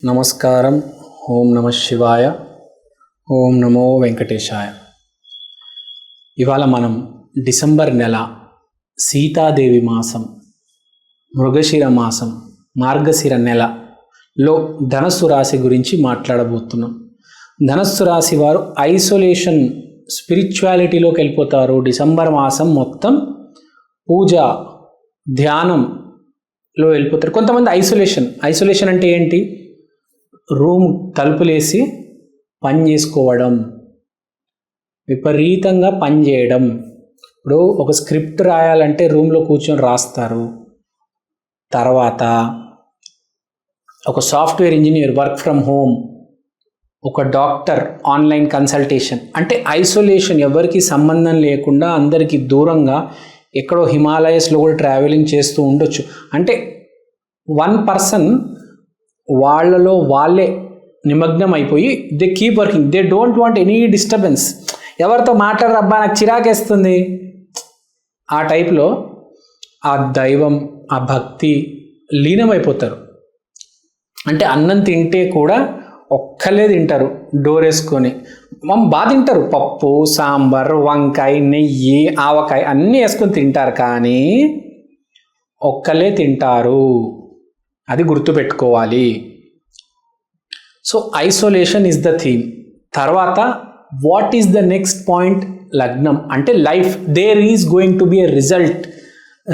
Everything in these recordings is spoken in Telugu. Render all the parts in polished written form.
నమస్కారం. ఓం నమ శివాయ. ఓం నమో వెంకటేశాయ. ఇవాళ మనం డిసెంబర్ నెల సీతాదేవి మాసం, మృగశిర మాసం, మార్గశిర నెలలో ధనస్సు రాశి గురించి మాట్లాడబోతున్నాం. ధనస్సు రాశి వారు ఐసోలేషన్, స్పిరిచువాలిటీలోకి వెళ్ళిపోతారు. డిసెంబర్ మాసం మొత్తం పూజ, ధ్యానంలో వెళ్ళిపోతారు. కొంతమంది ఐసోలేషన్ అంటే ఏంటి? రూమ్ తలుపులేసి పని చేసుకోవడం, విపరీతంగా పని చేయడం. ఇప్పుడు ఒక స్క్రిప్ట్ రాయాలంటే రూమ్లో కూర్చొని రాస్తారు. తర్వాత ఒక software engineer work from home, ఒక డాక్టర్ ఆన్లైన్ కన్సల్టేషన్. అంటే ఐసోలేషన్, ఎవరికి సంబంధం లేకుండా అందరికీ దూరంగా ఎక్కడో హిమాలయస్లో కూడా ట్రావెలింగ్ చేస్తూ ఉండొచ్చు. అంటే వన్ పర్సన్ వాళ్ళలో వాళ్ళే నిమగ్నం అయిపోయి they keep working, they don't want any disturbance. ఎవరితో మాట్లాడరబ్బా, నాకు చిరాకేస్తుంది, ఆ టైప్లో ఆ దైవం, ఆ భక్తి లీనమైపోతారు. అంటే అన్నం తింటే కూడా ఒక్కలే తింటారు, డోర్ వేసుకొని. బాగా తింటారు, పప్పు, సాంబార్, వంకాయ, నెయ్యి, ఆవకాయ అన్నీ వేసుకొని తింటారు, కానీ ఒక్కలే తింటారు. అది గుర్తుపెట్టుకోవాలి. So isolation is the theme. తర్వాత what is the next point? లగ్నం అంటే life. There is going to be a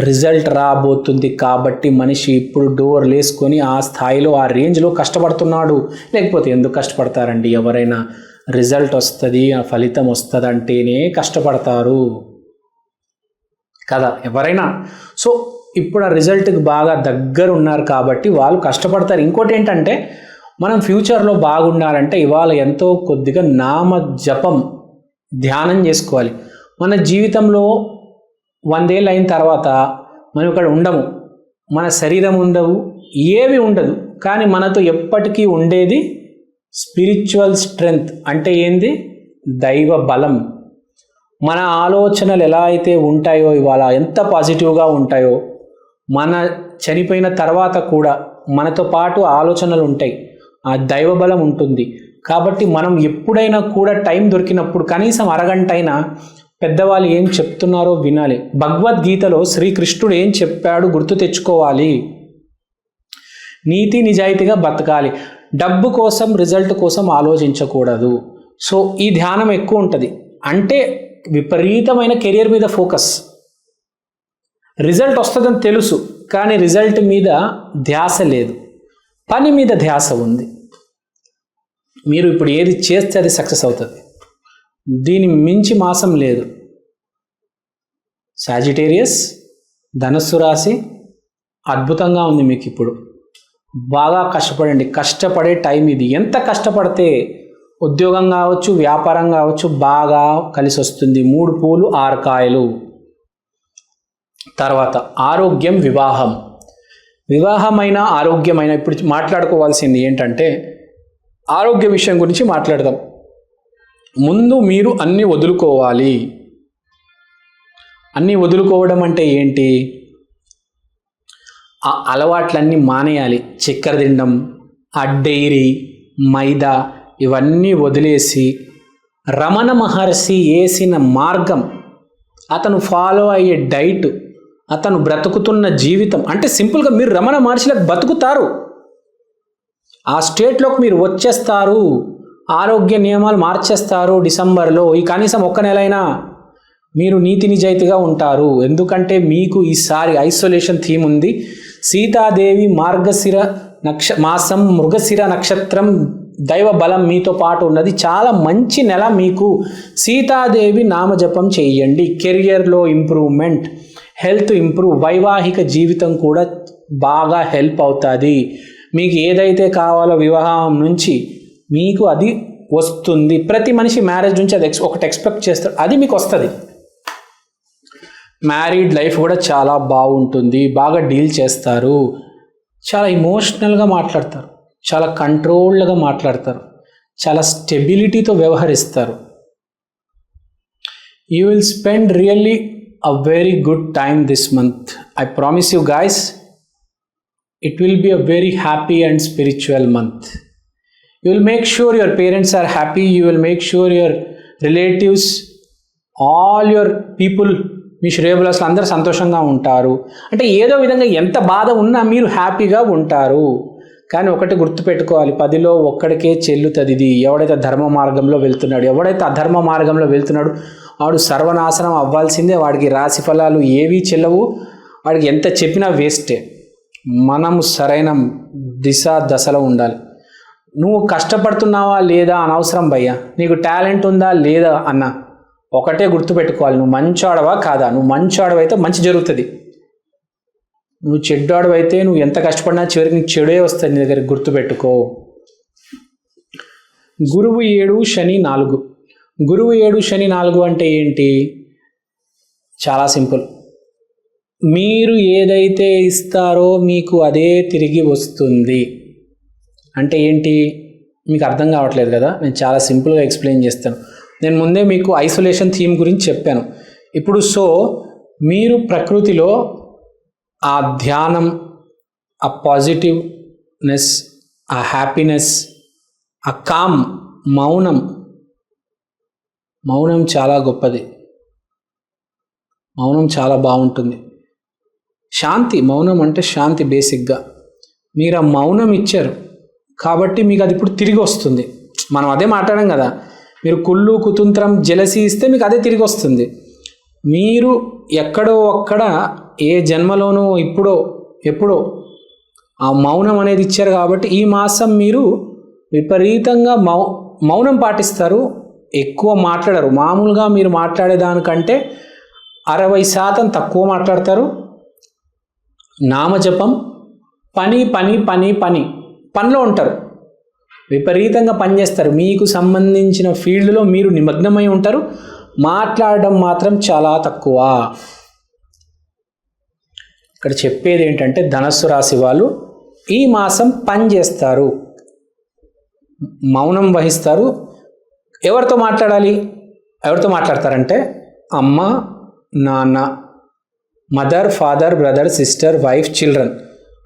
result రాబోతుంది. కాబట్టి మనిషి ఇప్పుడు డోర్ లేసుకొని ఆ స్థాయిలో, ఆ రేంజ్లో కష్టపడుతున్నాడు. లేకపోతే ఎందుకు కష్టపడతారండి? ఎవరైనా రిజల్ట్ వస్తుంది, ఆ ఫలితం వస్తుంది అంటేనే కష్టపడతారు కదా ఎవరైనా. సో ఇప్పుడు ఆ రిజల్ట్కి బాగా దగ్గర ఉన్నారు కాబట్టి వాళ్ళు కష్టపడతారు. ఇంకోటి ఏంటంటే, మనం ఫ్యూచర్లో బాగుండాలంటే ఇవాళ ఎంతో కొద్దిగా నామ జపం, ధ్యానం చేసుకోవాలి. మన జీవితంలో 100 ఏళ్ళు అయిన తర్వాత మనం ఇక్కడ ఉండము, మన శరీరం ఉండవు, ఏవి ఉండదు. కానీ మనతో ఎప్పటికీ ఉండేది స్పిరిచువల్ స్ట్రెంగ్త్. అంటే ఏంది? దైవ బలం. మన ఆలోచనలు ఎలా అయితే ఉంటాయో, ఇవాళ ఎంత పాజిటివ్గా ఉంటాయో, మన చనిపోయిన తర్వాత కూడా మనతో పాటు ఆలోచనలు ఉంటాయి, ఆ దైవ బలం ఉంటుంది. కాబట్టి మనం ఎప్పుడైనా కూడా టైం దొరికినప్పుడు కనీసం అరగంట అయినా పెద్దవాళ్ళు ఏం చెప్తున్నారో వినాలి. భగవద్గీతలో శ్రీకృష్ణుడు ఏం చెప్పాడు గుర్తు తెచ్చుకోవాలి. నీతి నిజాయితీగా బతకాలి. డబ్బు కోసం, రిజల్ట్ కోసం ఆలోచించకూడదు. సో ఈ ధ్యానం ఎక్కువ ఉంటుంది. అంటే విపరీతమైన కెరియర్ మీద ఫోకస్. రిజల్ట్ వస్తుందని తెలుసు, కానీ రిజల్ట్ మీద ధ్యాస లేదు, పని మీద ధ్యాస ఉంది. మీరు ఇప్పుడు ఏది చేస్తే అది సక్సెస్ అవుతుంది. దీని మించి మాసం లేదు. సాజిటేరియస్, ధనస్సు రాశి అద్భుతంగా ఉంది మీకు. ఇప్పుడు బాగా కష్టపడండి. కష్టపడే టైం ఇది. ఎంత కష్టపడితే ఉద్యోగం కావచ్చు, వ్యాపారం కావచ్చు, బాగా కలిసి వస్తుంది. 3 పూలు 6 కాయలు. తర్వాత ఆరోగ్యం, వివాహమైన ఆరోగ్యమైన. ఇప్పుడు మాట్లాడుకోవాల్సింది ఏంటంటే, ఆరోగ్య విషయం గురించి మాట్లాడదాం. ముందు మీరు అన్నీ వదులుకోవాలి. అన్నీ వదులుకోవడం అంటే ఏంటి? ఆ అలవాట్లన్నీ మానేయాలి. చక్కెర తినడం, ఆ డైరీ, మైదా, ఇవన్నీ వదిలేసి రమణ మహర్షి వేసిన మార్గం, అతను ఫాలో అయ్యే డైట్, అతను బ్రతుకుతున్న జీవితం. అంటే సింపుల్గా మీరు రమణ మహర్షిలకు బతుకుతారు, ఆ స్టేట్లోకి మీరు వచ్చేస్తారు. ఆరోగ్య నియమాలు మార్చేస్తారు డిసెంబర్లో. ఈ కనీసం 1 నెలైనా మీరు నీతి నిజాయితీగా ఉంటారు. ఎందుకంటే మీకు ఈసారి ఐసోలేషన్ థీమ్ ఉంది. సీతాదేవి మార్గశిర మాసం, మృగశిర నక్షత్రం, దైవ బలం మీతో పాటు ఉన్నది. చాలా మంచి నెల మీకు. సీతాదేవి నామజపం చేయండి. కెరియర్లో ఇంప్రూవ్మెంట్, హెల్త్ ఇంప్రూవ్, వైవాహిక జీవితం కూడా బాగా హెల్ప్ అవుతుంది. మీకు ఏదైతే కావాలో వివాహం నుంచి మీకు అది వస్తుంది. ప్రతి మనిషి మ్యారేజ్ నుంచి అది ఒకటి ఎక్స్పెక్ట్ చేస్తారు, అది మీకు వస్తుంది. మ్యారీడ్ లైఫ్ కూడా చాలా బాగుంటుంది. బాగా డీల్ చేస్తారు. చాలా ఇమోషనల్గా మాట్లాడతారు, చాలా కంట్రోల్డ్గా మాట్లాడతారు, చాలా స్టెబిలిటీతో వ్యవహరిస్తారు. You will spend really a very good time this month. I promise you guys, it will be a very happy and spiritual month. You will make sure your parents are happy, you will make sure your relatives, all your people, మీ శ్రేయబులాసులు అందరూ సంతోషంగా ఉంటారు. అంటే ఏదో విధంగా ఎంత బాధ ఉన్నా మీరు హ్యాపీగా ఉంటారు. కానీ ఒకటి గుర్తుపెట్టుకోవాలి, 10లో ఒక్కడికే చెల్లుతుంది ఇది. ఎవడైతే ధర్మ మార్గంలో వెళ్తున్నాడు, ఎవడైతే అధర్మ మార్గంలో వెళ్తున్నాడు వాడు సర్వనాశనం అవ్వాల్సిందే. వాడికి రాశి ఫలాలు ఏవీ చెల్లవు, వాడికి ఎంత చెప్పినా వేస్టే. మనము సరైన దశలో ఉండాలి. నువ్వు కష్టపడుతున్నావా లేదా అనవసరం భయ్యా, నీకు టాలెంట్ ఉందా లేదా అన్న ఒకటే గుర్తుపెట్టుకోవాలి, నువ్వు మంచాడవా కాదా. నువ్వు మంచాడవైతే మంచి జరుగుతుంది, నువ్వు చెడ్డాడవైతే నువ్వు ఎంత కష్టపడినా చివరికి నీకు చెడే వస్తుంది నీ దగ్గరికి, గుర్తుపెట్టుకో. గురువు 7 శని 4. గురువు 7 శని 4 అంటే ఏంటి? చాలా సింపుల్. మీరు ఏదైతే ఇస్తారో మీకు అదే తిరిగి వస్తుంది. అంటే ఏంటి మీకు అర్థం కావట్లేదు కదా, నేను చాలా సింపుల్గా ఎక్స్ప్లెయిన్ చేస్తాను. నేను ముందే మీకు ఐసోలేషన్ థీమ్ గురించి చెప్పాను. ఇప్పుడు మీరు ప్రకృతిలో ఆ ధ్యానం, ఆ పాజిటివ్నెస్, ఆ హ్యాపీనెస్, ఆ కామ్, మౌనం చాలా గొప్పది. మౌనం చాలా బాగుంటుంది. శాంతి, మౌనం అంటే శాంతి. బేసిక్గా మీరు ఆ మౌనం ఇచ్చారు కాబట్టి మీకు అది ఇప్పుడు తిరిగి వస్తుంది. మనం అదే మాట్లాడాం కదా, మీరు కుళ్ళు, కుతంత్రం, జెలసీ ఇస్తే మీకు అదే తిరిగి వస్తుంది. మీరు ఎక్కడో అక్కడ ఏ జన్మలోనో ఎప్పుడో ఆ మౌనం అనేది ఇచ్చారు కాబట్టి ఈ మాసం మీరు విపరీతంగా మౌనం పాటిస్తారు, ఎక్కువ మాట్లాడరు. మామూలుగా మీరు మాట్లాడేదానికంటే 60% తక్కువ మాట్లాడతారు. నామజపం, పనిలో ఉంటారు, విపరీతంగా పనిచేస్తారు. మీకు సంబంధించిన ఫీల్డ్లో మీరు నిమగ్నమై ఉంటారు, మాట్లాడడం మాత్రం చాలా తక్కువ. ఇక్కడ చెప్పేది ఏంటంటే ధనస్సు రాశి వాళ్ళు ఈ మాసం పని చేస్తారు, మౌనం వహిస్తారు. ఎవరితో మాట్లాడాలి? ఎవరితో మాట్లాడతారంటే అమ్మ, నాన్న, mother, father, brother, sister, wife, children.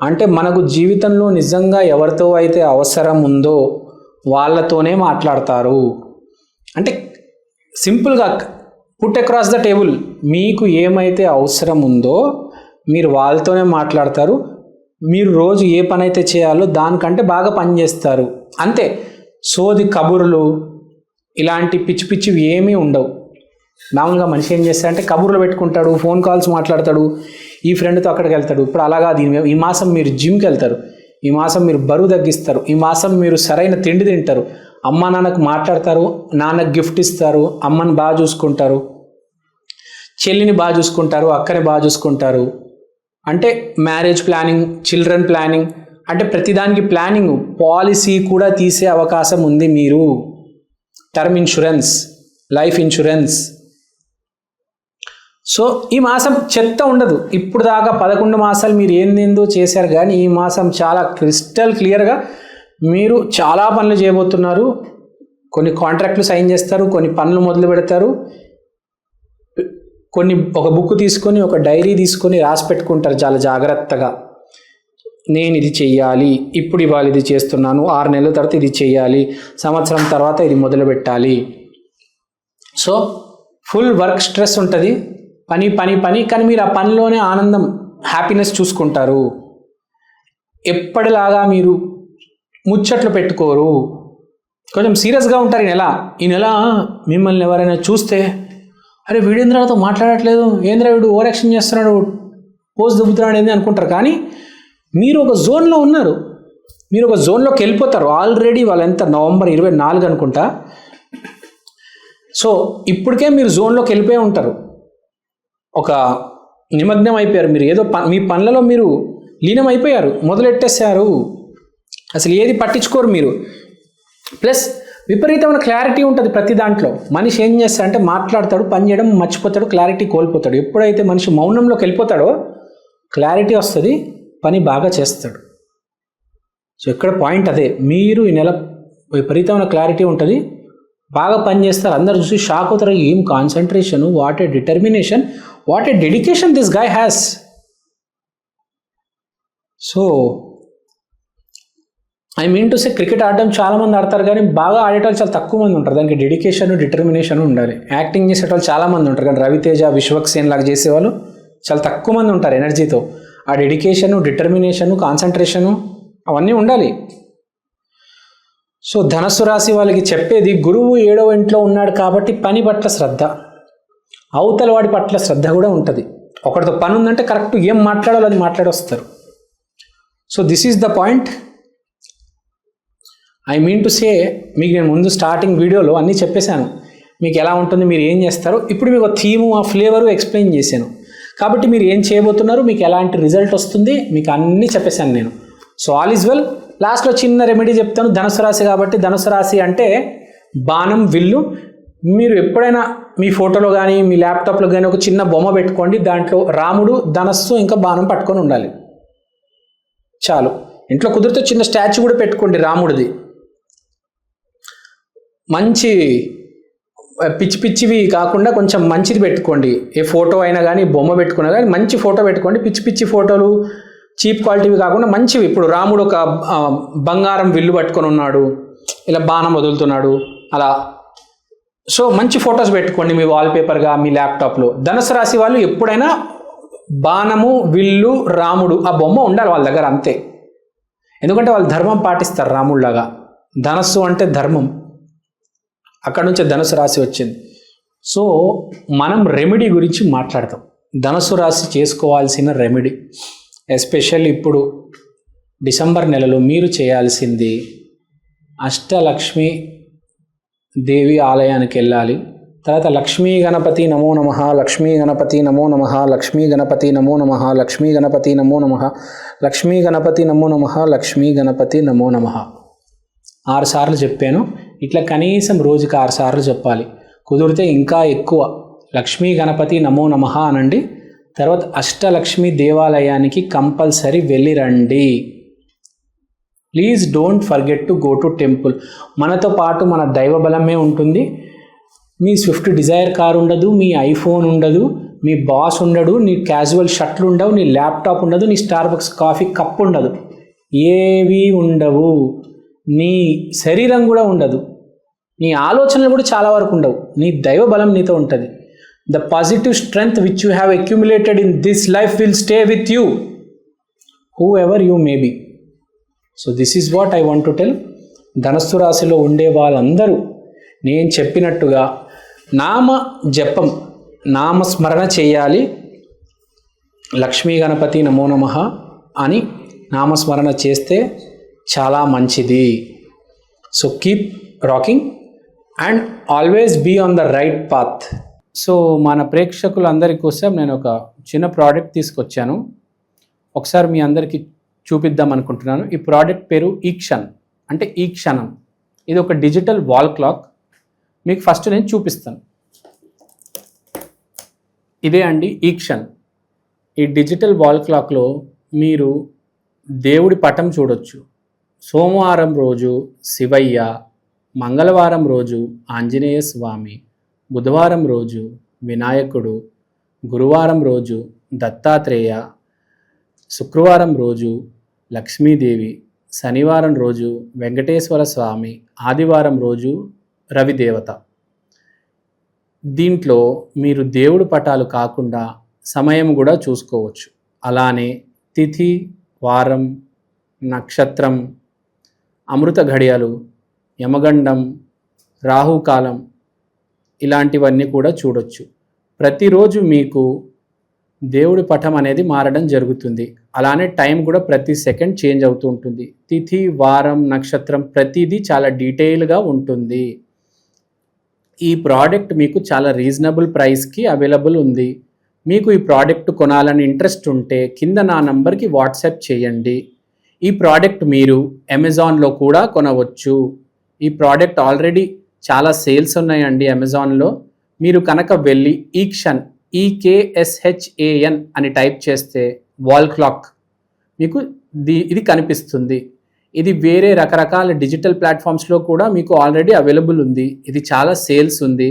అంటే మనకు జీవితంలో నిజంగా ఎవరితో అయితే అవసరం ఉందో వాళ్ళతోనే మాట్లాడతారు. అంటే సింపుల్గా పుట్ అక్రాస్ ద టేబుల్, మీకు ఏమైతే అవసరం ఉందో మీరు వాళ్ళతోనే మాట్లాడతారు. మీరు రోజు ఏ పని అయితే చేయాలో దానికంటే బాగా పని చేస్తారు. అంతే. సోది కబుర్లు ఇలాంటి పిచ్చి పిచ్చివి ఏమీ ఉండవు. మామూలుగా మనిషి ఏం చేస్తాడంటే కబుర్లు పెట్టుకుంటాడు, ఫోన్ కాల్స్ మాట్లాడతాడు, ఈ ఫ్రెండ్తో అక్కడికి వెళ్తాడు. ఇప్పుడు అలాగా ఈ మాసం మీరు జిమ్కి వెళ్తారు, ఈ మాసం మీరు బరువు తగ్గిస్తారు, ఈ మాసం మీరు సరైన తిండి తింటారు, అమ్మ నాన్నకు మాట్లాడతారు, నాన్నకు గిఫ్ట్ ఇస్తారు, అమ్మని బాగా చూసుకుంటారు, చెల్లిని బాగా చూసుకుంటారు, అక్కని బాగా చూసుకుంటారు. అంటే మ్యారేజ్ ప్లానింగ్, చిల్డ్రన్ ప్లానింగ్, అంటే ప్రతిదానికి ప్లానింగ్, పాలసీ కూడా తీసే అవకాశం ఉంది మీరు. Term insurance, life insurance. So ఈ మాసం చెత్త ఉండదు. ఇప్పుడు దాకా 11 మాసాలు మీరు ఏందేందో చేశారు, కానీ ఈ మాసం చాలా క్రిస్టల్ క్లియర్గా మీరు చాలా పనులు చేయబోతున్నారు. కొన్ని కాంట్రాక్ట్లు సైన్ చేస్తారు, కొన్ని పనులు మొదలు పెడతారు, ఒక బుక్ తీసుకొని, ఒక డైరీ తీసుకొని రాసి పెట్టుకుంటారు చాలా జాగ్రత్తగా. నేను ఇది చెయ్యాలి, ఇప్పుడు ఇవాళ ఇది చేస్తున్నాను, 6 నెలల తర్వాత ఇది చెయ్యాలి, సంవత్సరం తర్వాత ఇది మొదలు పెట్టాలి. సో ఫుల్ వర్క్ స్ట్రెస్ ఉంటుంది, పని. కానీ మీరు ఆ పనిలోనే ఆనందం, హ్యాపీనెస్ చూసుకుంటారు. ఎప్పటిలాగా మీరు ముచ్చట్లు పెట్టుకోరు, కొంచెం సీరియస్గా ఉంటారు. ఈ నెల మిమ్మల్ని ఎవరైనా చూస్తే అరే వీడేంద్రతో మాట్లాడట్లేదు, ఏంద్ర వీడు ఓవర్ యాక్షన్ చేస్తున్నాడు, పోజ్ దుబ్బుతున్నాడు ఏంది అనుకుంటారు. కానీ మీరు ఒక జోన్లో ఉన్నారు, మీరు ఒక జోన్లోకి వెళ్ళిపోతారు ఆల్రెడీ. వాళ్ళెంత నవంబర్ 24 అనుకుంటా. సో ఇప్పటికే మీరు జోన్లోకి వెళ్ళిపోయి ఉంటారు, ఒక నిమగ్నం అయిపోయారు. మీరు ఏదో మీ పనులలో మీరు లీనం అయిపోయారు, మొదలెట్టేశారు, అసలు ఏది పట్టించుకోరు మీరు. ప్లస్ విపరీతమైన క్లారిటీ ఉంటుంది ప్రతి దాంట్లో. మనిషి ఏం చేస్తాడంటే మాట్లాడతాడు, పని చేయడం మర్చిపోతాడు, క్లారిటీ కోల్పోతాడు. ఎప్పుడైతే మనిషి మౌనంలోకి వెళ్ళిపోతాడో క్లారిటీ వస్తుంది, పని బాగా చేస్తాడు. సో ఇక్కడ పాయింట్ అదే. మీరు ఈ నెల విపరీతమైన క్లారిటీ ఉంటుంది, బాగా పని చేస్తారు, అందరు చూసి షాక్ అవుతారు. ఏం concentration, what a determination, what a dedication this guy has. So I mean to say cricket ఆడడం చాలామంది ఆడతారు, కానీ బాగా ఆడేటోళ్ళు చాలా తక్కువ మంది ఉంటారు. దానికి డెడికేషన్, డిటర్మినేషన్ ఉండాలి. యాక్టింగ్ చేసేటోళ్ళు చాలామంది ఉంటారు, కానీ రవితేజ, విశ్వక్ సేన్ లాగా చేసేవాళ్ళు చాలా తక్కువ మంది ఉంటారు ఎనర్జీతో. ఆ డెడికేషను, డిటర్మినేషను, కాన్సన్ట్రేషను అవన్నీ ఉండాలి. సో ధనస్సు రాశి వాళ్ళకి చెప్పేది, గురువు 7వ ఇంట్లో ఉన్నాడు కాబట్టి పని పట్ల శ్రద్ధ, అవతల వాడి పట్ల శ్రద్ధ కూడా ఉంటుంది. ఒకటితో పని ఉందంటే కరెక్ట్ ఏం మాట్లాడాలో అది మాట్లాడొస్తారు. So this is the point. I mean to say, మీకు నేను ముందు స్టార్టింగ్ వీడియోలో అన్నీ చెప్పేశాను, మీకు ఎలా ఉంటుంది, మీరు ఏం చేస్తారు. ఇప్పుడు మీకు థీము, ఆ ఫ్లేవరు ఎక్స్ప్లెయిన్ చేశాను. కాబట్టి మీరు ఏం చేయబోతున్నారు, మీకు ఎలాంటి రిజల్ట్ వస్తుంది, మీకు అన్నీ చెప్పేశాను నేను. So all is well. లాస్ట్లో చిన్న రెమెడీ చెప్తాను. ధనుసు రాశి కాబట్టి, ధనుసు రాశి అంటే బాణం, విల్లు. మీరు ఎప్పుడైనా మీ ఫోటోలో కానీ మీ ల్యాప్టాప్లో కానీ ఒక చిన్న బొమ్మ పెట్టుకోండి, దాంట్లో రాముడు, ధనస్సు ఇంకా బాణం పట్టుకొని ఉండాలి. చాలు. ఇంట్లో కుదిరితే చిన్న స్టాచ్యూ కూడా పెట్టుకోండి రాముడిది. మంచి పిచ్చి పిచ్చివి కాకుండా కొంచెం మంచిది పెట్టుకోండి. ఏ ఫోటో అయినా కానీ బొమ్మ పెట్టుకున్నా కానీ మంచి ఫోటో పెట్టుకోండి. పిచ్చి పిచ్చి ఫోటోలు, చీప్ క్వాలిటీవి కాకుండా మంచివి. ఇప్పుడు రాముడు ఒక బంగారం విల్లు పట్టుకొని ఉన్నాడు, ఇలా బాణం వదులుతున్నాడు అలా. సో మంచి ఫొటోస్ పెట్టుకోండి మీ వాల్పేపర్గా, మీ ల్యాప్టాప్లో. ధనుసు రాశి వాళ్ళు ఎప్పుడైనా బాణము, విల్లు, రాముడు ఆ బొమ్మ ఉండాలి వాళ్ళ దగ్గర, అంతే. ఎందుకంటే వాళ్ళు ధర్మం పాటిస్తారు రాముడిలాగా. ధనస్సు అంటే ధర్మం, అక్కడ నుంచే ధనుసు రాశి వచ్చింది. సో మనం రెమెడీ గురించి మాట్లాడతాం. ధనుసు రాశి చేసుకోవాల్సిన రెమెడీ, ఎస్పెషల్లీ ఇప్పుడు డిసెంబర్ నెలలో మీరు చేయాల్సింది అష్టలక్ష్మి దేవి ఆలయానికి వెళ్ళాలి. తర్వాత లక్ష్మీ గణపతి నమో నమః, లక్ష్మీ గణపతి నమో నమః, లక్ష్మీ గణపతి నమో నమః, లక్ష్మీ గణపతి నమో నమః, లక్ష్మీ గణపతి నమో నమః, లక్ష్మీ గణపతి నమో నమః 6 సార్లు చెప్పాను. ఇట్లా కనీసం రోజుకి 6 సార్లు చెప్పాలి. కుదిరితే ఇంకా ఎక్కువ. లక్ష్మీ గణపతి నమో నమః అనండి. తర్వాత అష్టలక్ష్మి దేవాలయానికి కంపల్సరీ వెళ్ళి రండి. Please don't forget to go to temple. మనతో పాటు మన దైవ బలమే ఉంటుంది. మీ స్విఫ్ట్ డిజైర్ కార్ ఉండదు, మీ ఐఫోన్ ఉండదు, మీ బాస్ ఉండడు, నీ క్యాజువల్ షర్ట్లు ఉండవు, నీ ల్యాప్టాప్ ఉండదు, నీ స్టార్బక్స్ కాఫీ కప్ ఉండదు, ఏవి ఉండవు. నీ శరీరం కూడా ఉండదు, నీ ఆలోచనలు కూడా చాలా వరకు ఉండవు. నీ దైవ బలం నీతో ఉంటుంది. The positive strength which you have accumulated in this life will stay with you whoever you may be. So this is what I want to tell. ధనస్సు రాశిలో ఉండే వాళ్ళందరూ నేను చెప్పినట్టుగా నామ జపం, నామస్మరణ చేయాలి. లక్ష్మీ గణపతి నమో నమః అని నామస్మరణ చేస్తే చాలా మంచిది. So keep rocking and always be on the right path. So మన ప్రేక్షకులందరి కోసం నేను ఒక చిన్న ప్రోడక్ట్ తీసుకొచ్చాను. ఒకసారి మీ అందరికీ చూపిద్దాం అనుకుంటున్నాను. ఈ ప్రోడక్ట్ పేరు ఈక్షన్, అంటే ఈ క్షణం. ఇది ఒక డిజిటల్ వాల్ క్లాక్. మీకు ఫస్ట్ నేను చూపిస్తాను. ఇదే అండి ఈక్షన్. ఈ డిజిటల్ వాల్ క్లాక్లో మీరు దేవుడి పటం చూడొచ్చు. సోమవారం రోజు శివయ్య, మంగళవారం రోజు ఆంజనేయ స్వామి, బుధవారం రోజు వినాయకుడు, గురువారం రోజు దత్తాత్రేయ, శుక్రవారం రోజు లక్ష్మీదేవి, శనివారం రోజు వెంకటేశ్వర స్వామి, ఆదివారం రోజు రవిదేవత. దీంట్లో మీరు దేవుడు పటాలు కాకుండా సమయం కూడా చూసుకోవచ్చు. అలానే తిథి, వారం, నక్షత్రం, అమృత ఘడియలు, యమగండం, రాహుకాలం ఇలాంటివన్నీ కూడా చూడొచ్చు. ప్రతిరోజు మీకు దేవుడి పటం అనేది మారడం జరుగుతుంది. అలానే టైం కూడా ప్రతి సెకండ్ చేంజ్ అవుతూ ఉంటుంది. తిథి, వారం, నక్షత్రం ప్రతిదీ చాలా డీటెయిల్గా ఉంటుంది. ఈ ప్రోడక్ట్ మీకు చాలా రీజనబుల్ ప్రైస్కి అవైలబుల్ ఉంది. మీకు ఈ ప్రోడక్ట్ కొనాలని ఇంట్రెస్ట్ ఉంటే కింద నా నంబర్కి వాట్సాప్ చేయండి. ఈ ప్రోడక్ట్ మీరు అమెజాన్లో కూడా కొనవచ్చు. ఈ ప్రోడక్ట్ ఆల్రెడీ చాలా సేల్స్ ఉన్నాయండి అమెజాన్లో. మీరు కనుక వెళ్ళి ఈక్షన్, EKSHAN అని టైప్ చేస్తే వాల్ క్లాక్ మీకు ఇది కనిపిస్తుంది. ఇది వేరే రకరకాల డిజిటల్ ప్లాట్ఫామ్స్లో కూడా మీకు ఆల్రెడీ అవైలబుల్ ఉంది. ఇది చాలా సేల్స్ ఉంది.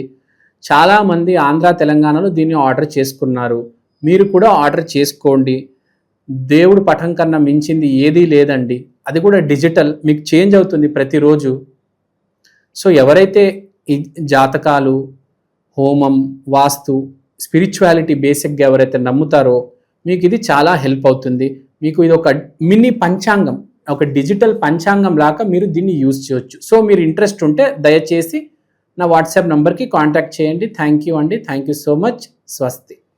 చాలామంది ఆంధ్ర, తెలంగాణలో దీన్ని ఆర్డర్ చేసుకున్నారు. మీరు కూడా ఆర్డర్ చేసుకోండి. దేవుడు పటం కన్నా మించింది ఏదీ లేదండి. అది కూడా డిజిటల్, మీకు చేంజ్ అవుతుంది ప్రతిరోజు. సో ఎవరైతే ఈ జాతకాలు, హోమం, వాస్తు, స్పిరిచువాలిటీ బేసిక్గా ఎవరైతే నమ్ముతారో మీకు ఇది చాలా హెల్ప్ అవుతుంది. మీకు ఇది ఒక మినీ పంచాంగం, ఒక డిజిటల్ పంచాంగం లాగా మీరు దీన్ని యూజ్ చేయొచ్చు. సో మీరు ఇంట్రెస్ట్ ఉంటే దయచేసి నా వాట్సాప్ నంబర్కి కాంటాక్ట్ చేయండి. థ్యాంక్ యూ అండి. Thank you so much. స్వస్తి.